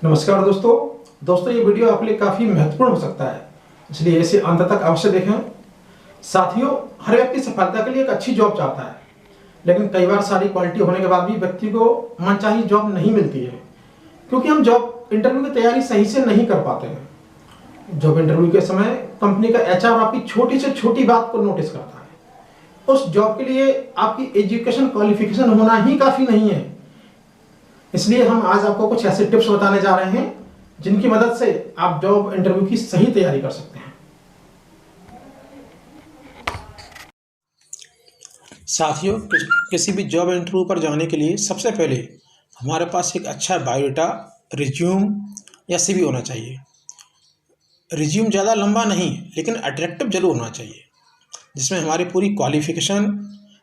नमस्कार दोस्तों, ये वीडियो आपके लिए काफ़ी महत्वपूर्ण हो सकता है, इसलिए इसे अंत तक अवश्य देखें। साथियों, हर व्यक्ति सफलता के लिए एक अच्छी जॉब चाहता है, लेकिन कई बार सारी क्वालिटी होने के बाद भी व्यक्ति को मनचाही जॉब नहीं मिलती है, क्योंकि हम जॉब इंटरव्यू की तैयारी सही से नहीं कर पाते हैं। जॉब इंटरव्यू के समय कंपनी का एचआर आपकी छोटी से छोटी बात को नोटिस करता है। उस जॉब के लिए आपकी एजुकेशन क्वालिफिकेशन होना ही काफ़ी नहीं है। इसलिए हम आज आपको कुछ ऐसे टिप्स बताने जा रहे हैं जिनकी मदद से आप जॉब इंटरव्यू की सही तैयारी कर सकते हैं। साथियों, किसी भी जॉब इंटरव्यू पर जाने के लिए सबसे पहले हमारे पास एक अच्छा बायोडाटा, रिज्यूम या सीवी होना चाहिए। रिज्यूम ज़्यादा लंबा नहीं, लेकिन अट्रैक्टिव जरूर होना चाहिए, जिसमें हमारी पूरी क्वालिफिकेशन,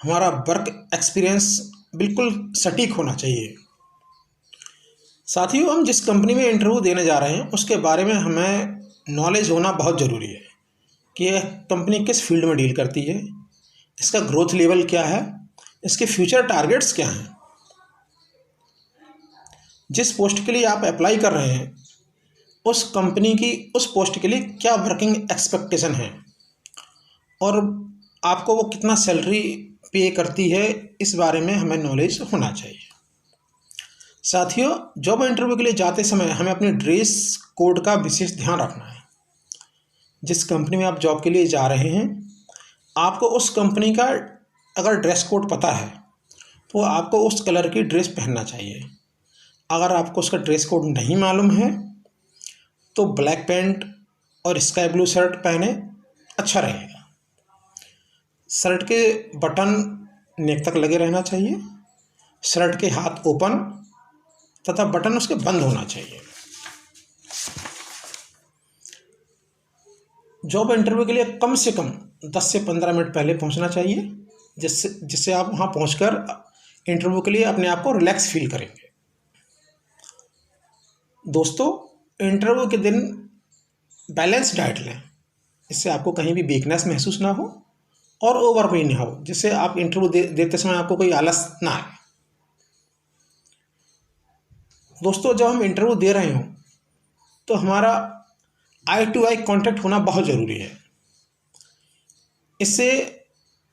हमारा वर्क एक्सपीरियंस बिल्कुल सटीक होना चाहिए। साथियों, हम जिस कंपनी में इंटरव्यू देने जा रहे हैं उसके बारे में हमें नॉलेज होना बहुत ज़रूरी है कि यह कंपनी किस फील्ड में डील करती है, इसका ग्रोथ लेवल क्या है, इसके फ्यूचर टारगेट्स क्या हैं, जिस पोस्ट के लिए आप अप्लाई कर रहे हैं उस कंपनी की उस पोस्ट के लिए क्या वर्किंग एक्सपेक्टेशन है और आपको वो कितना सैलरी पे करती है, इस बारे में हमें नॉलेज होना चाहिए। साथियों, जॉब इंटरव्यू के लिए जाते समय हमें अपने ड्रेस कोड का विशेष ध्यान रखना है। जिस कंपनी में आप जॉब के लिए जा रहे हैं, आपको उस कंपनी का अगर ड्रेस कोड पता है तो आपको उस कलर की ड्रेस पहनना चाहिए। अगर आपको उसका ड्रेस कोड नहीं मालूम है तो ब्लैक पैंट और स्काई ब्लू शर्ट पहने, अच्छा रहेगा। शर्ट के बटन नेक तक लगे रहना चाहिए, शर्ट के हाथ ओपन तथा बटन उसके बंद होना चाहिए। जॉब इंटरव्यू के लिए कम से कम 10 से 15 मिनट पहले पहुंचना चाहिए, जिससे आप वहां पहुंचकर इंटरव्यू के लिए अपने आप को रिलैक्स फील करेंगे। दोस्तों, इंटरव्यू के दिन बैलेंस डाइट लें, इससे आपको कहीं भी वीकनेस महसूस ना हो और ओवर भी ना हो, जिससे आप इंटरव्यू देते समय आपको कोई आलस ना आए। दोस्तों, जब हम इंटरव्यू दे रहे हों तो हमारा आई टू आई कांटेक्ट होना बहुत ज़रूरी है। इससे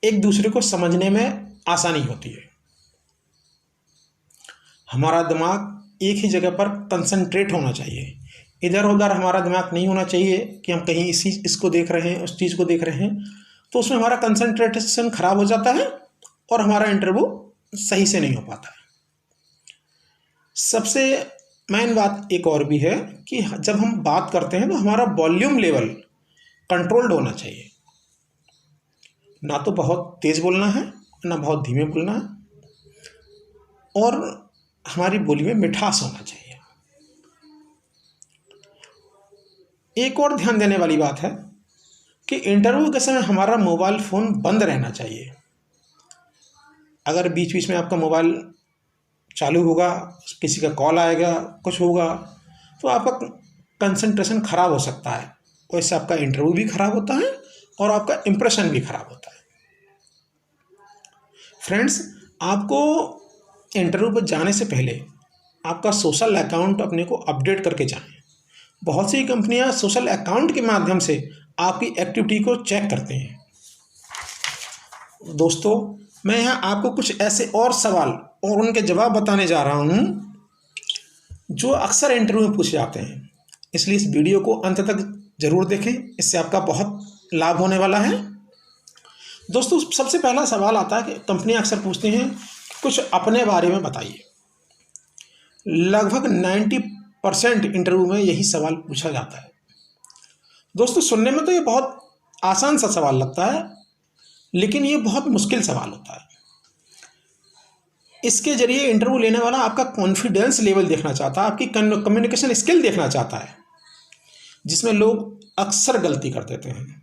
एक दूसरे को समझने में आसानी होती है। हमारा दिमाग एक ही जगह पर कंसंट्रेट होना चाहिए, इधर उधर हमारा दिमाग नहीं होना चाहिए कि हम कहीं इसको देख रहे हैं, उस चीज़ को देख रहे हैं, तो उसमें हमारा कंसंट्रेशन खराब हो जाता है और हमारा इंटरव्यू सही से नहीं हो पाता है। सबसे मेन बात एक और भी है कि जब हम बात करते हैं तो हमारा वॉल्यूम लेवल कंट्रोल्ड होना चाहिए। ना तो बहुत तेज़ बोलना है, ना बहुत धीमे बोलना है, और हमारी बोली में मिठास होना चाहिए। एक और ध्यान देने वाली बात है कि इंटरव्यू के समय हमारा मोबाइल फ़ोन बंद रहना चाहिए। अगर बीच बीच में आपका मोबाइल चालू होगा, किसी का कॉल आएगा, कुछ होगा, तो आपका कंसंट्रेशन खराब हो सकता है और इससे आपका इंटरव्यू भी खराब होता है और आपका इंप्रेशन भी खराब होता है। फ्रेंड्स, आपको इंटरव्यू पर जाने से पहले आपका सोशल अकाउंट अपने को अपडेट करके जाएं। बहुत सी कंपनियां सोशल अकाउंट के माध्यम से आपकी एक्टिविटी को चेक करते हैं। दोस्तों, मैं यहाँ आपको कुछ ऐसे और सवाल और उनके जवाब बताने जा रहा हूँ जो अक्सर इंटरव्यू में पूछे जाते हैं, इसलिए इस वीडियो को अंत तक जरूर देखें, इससे आपका बहुत लाभ होने वाला है। दोस्तों, सबसे पहला सवाल आता है कि कंपनियां अक्सर पूछती हैं कि कुछ अपने बारे में बताइए। लगभग 90% इंटरव्यू में यही सवाल पूछा जाता है। दोस्तों, सुनने में तो ये बहुत आसान सा सवाल लगता है, लेकिन ये बहुत मुश्किल सवाल होता है। इसके जरिए इंटरव्यू लेने वाला आपका कॉन्फिडेंस लेवल देखना चाहता है, आपकी कम्युनिकेशन स्किल देखना चाहता है, जिसमें लोग अक्सर गलती कर देते हैं।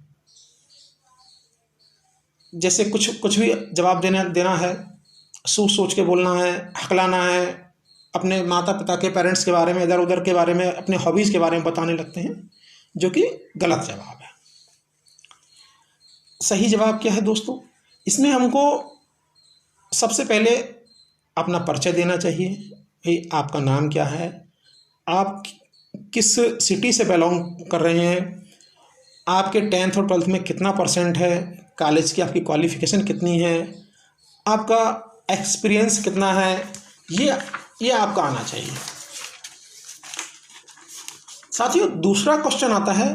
जैसे कुछ भी जवाब देना है, सोच सोच के बोलना है, हकलाना है, अपने माता पिता के पेरेंट्स के बारे में, इधर उधर के बारे में, अपने हॉबीज़ के बारे में बताने लगते हैं, जो कि गलत जवाब है। सही जवाब क्या है दोस्तों? इसमें हमको सबसे पहले अपना परिचय देना चाहिए। भाई, आपका नाम क्या है, आप किस सिटी से बिलोंग कर रहे हैं, आपके 10th और 12th में कितना परसेंट है, कॉलेज की आपकी क्वालिफ़िकेशन कितनी है, आपका एक्सपीरियंस कितना है, ये आपका आना चाहिए। साथियों, दूसरा क्वेश्चन आता है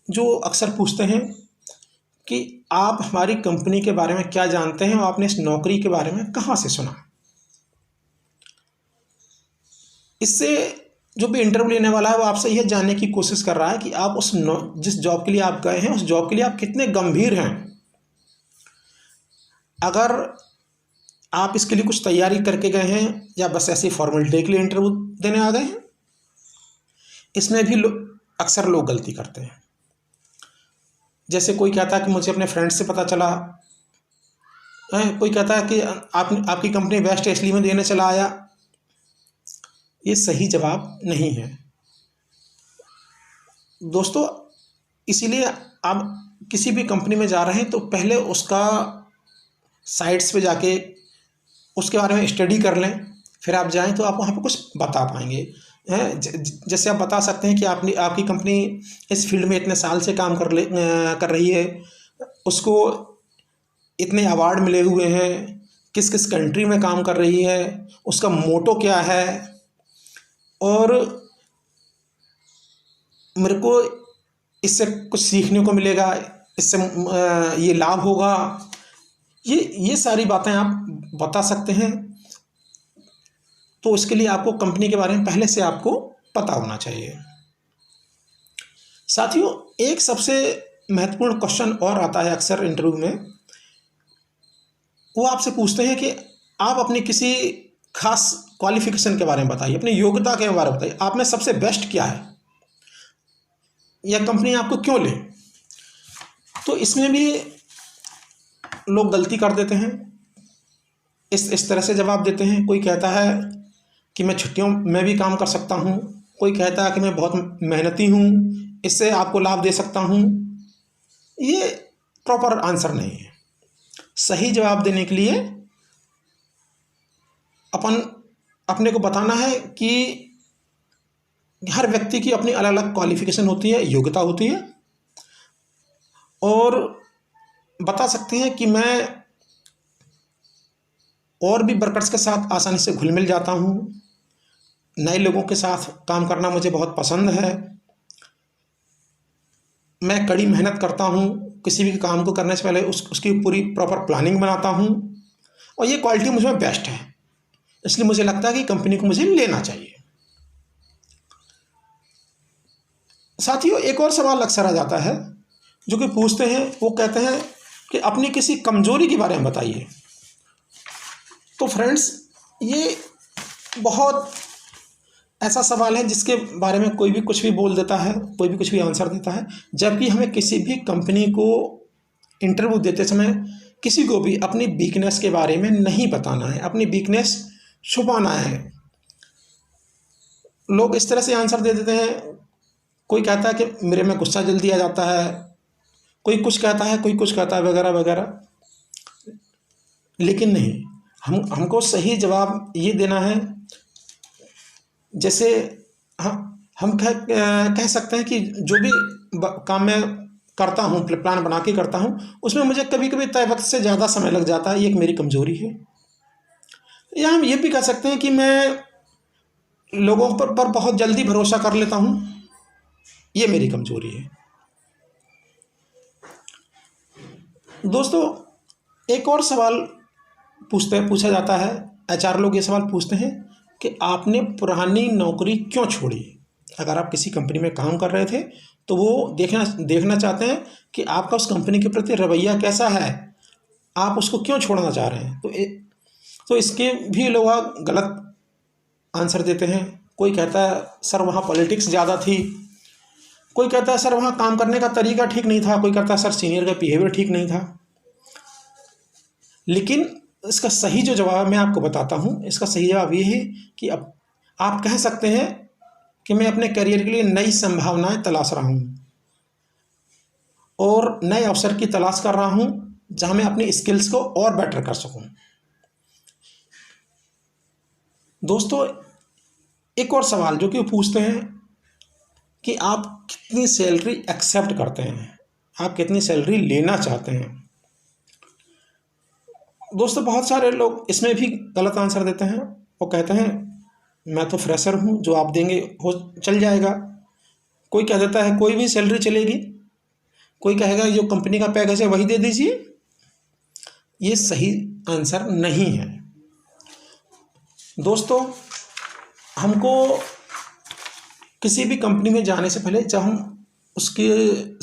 जो अक्सर पूछते हैं कि आप हमारी कंपनी के बारे में क्या जानते हैं और आपने इस नौकरी के बारे में कहाँ से सुना। इससे जो भी इंटरव्यू लेने वाला है वो आपसे यह जानने की कोशिश कर रहा है कि आप जिस जॉब के लिए आप गए हैं उस जॉब के लिए आप कितने गंभीर हैं। अगर आप इसके लिए कुछ तैयारी करके गए हैं या बस ऐसी फॉर्मेलिटी के लिए इंटरव्यू देने आ गए हैं, इसमें भी अक्सर लोग गलती करते हैं। जैसे कोई कहता है कि मुझे अपने फ्रेंड से पता चला, कोई कहता है कि आपकी कंपनी बेस्ट है इसलिए मैं देने चला आया। ये सही जवाब नहीं है दोस्तों। इसीलिए आप किसी भी कंपनी में जा रहे हैं तो पहले उसका साइट्स पे जाके उसके बारे में स्टडी कर लें, फिर आप जाएं तो आप वहाँ पे कुछ बता पाएंगे। जैसे आप बता सकते हैं कि आपकी कंपनी इस फील्ड में इतने साल से काम कर रही है, उसको इतने अवार्ड मिले हुए हैं, किस किस कंट्री में काम कर रही है, उसका मोटो क्या है, और मेरे को इससे कुछ सीखने को मिलेगा, इससे ये लाभ होगा। ये सारी बातें आप बता सकते हैं। तो उसके लिए आपको कंपनी के बारे में पहले से आपको पता होना चाहिए। साथियों, एक सबसे महत्वपूर्ण क्वेश्चन और आता है अक्सर इंटरव्यू में। वो आपसे पूछते हैं कि आप अपनी किसी खास क्वालिफिकेशन के बारे में बताइए, अपनी योग्यता के बारे में बताइए, आप में सबसे बेस्ट क्या है, यह कंपनी आपको क्यों ले। तो इसमें भी लोग गलती कर देते हैं, इस तरह से जवाब देते हैं। कोई कहता है कि मैं छुट्टियों में भी काम कर सकता हूँ, कोई कहता है कि मैं बहुत मेहनती हूँ, इससे आपको लाभ दे सकता हूँ। ये प्रॉपर आंसर नहीं है। सही जवाब देने के लिए अपने को बताना है कि हर व्यक्ति की अपनी अलग अलग क्वालिफिकेशन होती है, योग्यता होती है, और बता सकते हैं कि मैं और भी वर्कर्स के साथ आसानी से घुल मिल जाता हूँ, नए लोगों के साथ काम करना मुझे बहुत पसंद है, मैं कड़ी मेहनत करता हूँ, किसी भी काम को करने से पहले उसकी पूरी प्रॉपर प्लानिंग बनाता हूँ, और ये क्वालिटी मुझ में बेस्ट है, इसलिए मुझे लगता है कि कंपनी को मुझे लेना चाहिए। साथियों, एक और सवाल अक्सर आ जाता है जो कि पूछते हैं, वो कहते हैं कि अपनी किसी कमजोरी के बारे में बताइए। तो फ्रेंड्स, ये बहुत ऐसा सवाल है जिसके बारे में कोई भी कुछ भी बोल देता है, कोई भी कुछ भी आंसर देता है, जबकि हमें किसी भी कंपनी को इंटरव्यू देते समय किसी को भी अपनी वीकनेस के बारे में नहीं बताना है, अपनी वीकनेस छुपाना है। लोग इस तरह से आंसर दे देते हैं, कोई कहता है कि मेरे में गुस्सा जल्दी आ जाता है, कोई कुछ कहता है, कोई कुछ कहता है, वगैरह वगैरह। लेकिन नहीं, हमको सही जवाब ये देना है। जैसे हम कह सकते हैं कि जो भी काम मैं करता हूँ, प्लान बना के करता हूँ, उसमें मुझे कभी कभी तय वक्त से ज़्यादा समय लग जाता है, ये एक मेरी कमज़ोरी है। या हम ये भी कह सकते हैं कि मैं लोगों पर बहुत जल्दी भरोसा कर लेता हूँ, ये मेरी कमज़ोरी है। दोस्तों, एक और सवाल पूछा जाता है, HR लोग ये सवाल पूछते हैं कि आपने पुरानी नौकरी क्यों छोड़ी। अगर आप किसी कंपनी में काम कर रहे थे तो वो देखना चाहते हैं कि आपका उस कंपनी के प्रति रवैया कैसा है, आप उसको क्यों छोड़ना चाह रहे हैं। तो इसके भी लोग गलत आंसर देते हैं। कोई कहता है सर वहाँ पॉलिटिक्स ज़्यादा थी, कोई कहता है सर वहाँ काम करने का तरीका ठीक नहीं था, कोई कहता है सर सीनियर का बिहेवियर ठीक नहीं था। लेकिन इसका सही जो जवाब मैं आपको बताता हूँ, इसका सही जवाब ये है कि अब आप कह सकते हैं कि मैं अपने करियर के लिए नई संभावनाएं तलाश रहा हूँ और नए अवसर की तलाश कर रहा हूँ जहाँ मैं अपनी स्किल्स को और बेटर कर सकूँ। दोस्तों, एक और सवाल जो कि वो पूछते हैं कि आप कितनी सैलरी एक्सेप्ट करते हैं, आप कितनी सैलरी लेना चाहते हैं। दोस्तों बहुत सारे लोग इसमें भी गलत आंसर देते हैं। वो कहते हैं मैं तो फ्रेशर हूँ, जो आप देंगे हो चल जाएगा। कोई कह देता है कोई भी सैलरी चलेगी, कोई कहेगा जो कंपनी का पैकेज है वही दे दीजिए। ये सही आंसर नहीं है। दोस्तों हमको किसी भी कंपनी में जाने से पहले जब हम उसके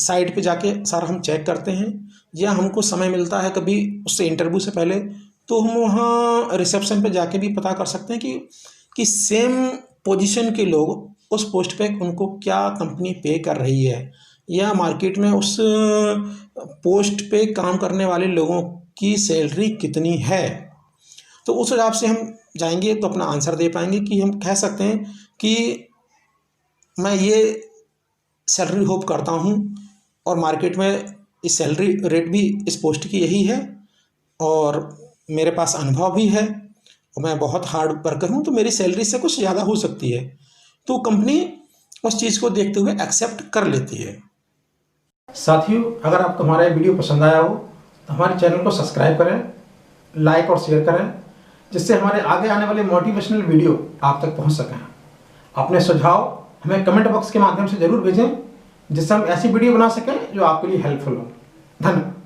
साइट पे जाके सारा हम चेक करते हैं, या हमको समय मिलता है कभी उससे इंटरव्यू से पहले, तो हम वहाँ रिसेप्शन पे जाके भी पता कर सकते हैं कि सेम पोजीशन के लोग उस पोस्ट पे उनको क्या कंपनी पे कर रही है, या मार्केट में उस पोस्ट पे काम करने वाले लोगों की सैलरी कितनी है। तो उस हिसाब से हम जाएंगे तो अपना आंसर दे पाएंगे कि हम कह सकते हैं कि मैं ये सैलरी होप करता हूँ और मार्केट में इस सैलरी रेट भी इस पोस्ट की यही है, और मेरे पास अनुभव भी है और मैं बहुत हार्ड वर्कर हूँ, तो मेरी सैलरी से कुछ ज़्यादा हो सकती है। तो कंपनी उस चीज़ को देखते हुए एक्सेप्ट कर लेती है। साथियों, अगर आपको हमारा ये वीडियो पसंद आया हो तो हमारे चैनल को सब्सक्राइब करें, लाइक और शेयर करें, जिससे हमारे आगे आने वाले मोटिवेशनल वीडियो आप तक पहुंच सकें। अपने सुझाव हमें कमेंट बॉक्स के माध्यम से ज़रूर भेजें, जिससे हम ऐसी वीडियो बना सकें जो आपके लिए हेल्पफुल हो। धन्यवाद।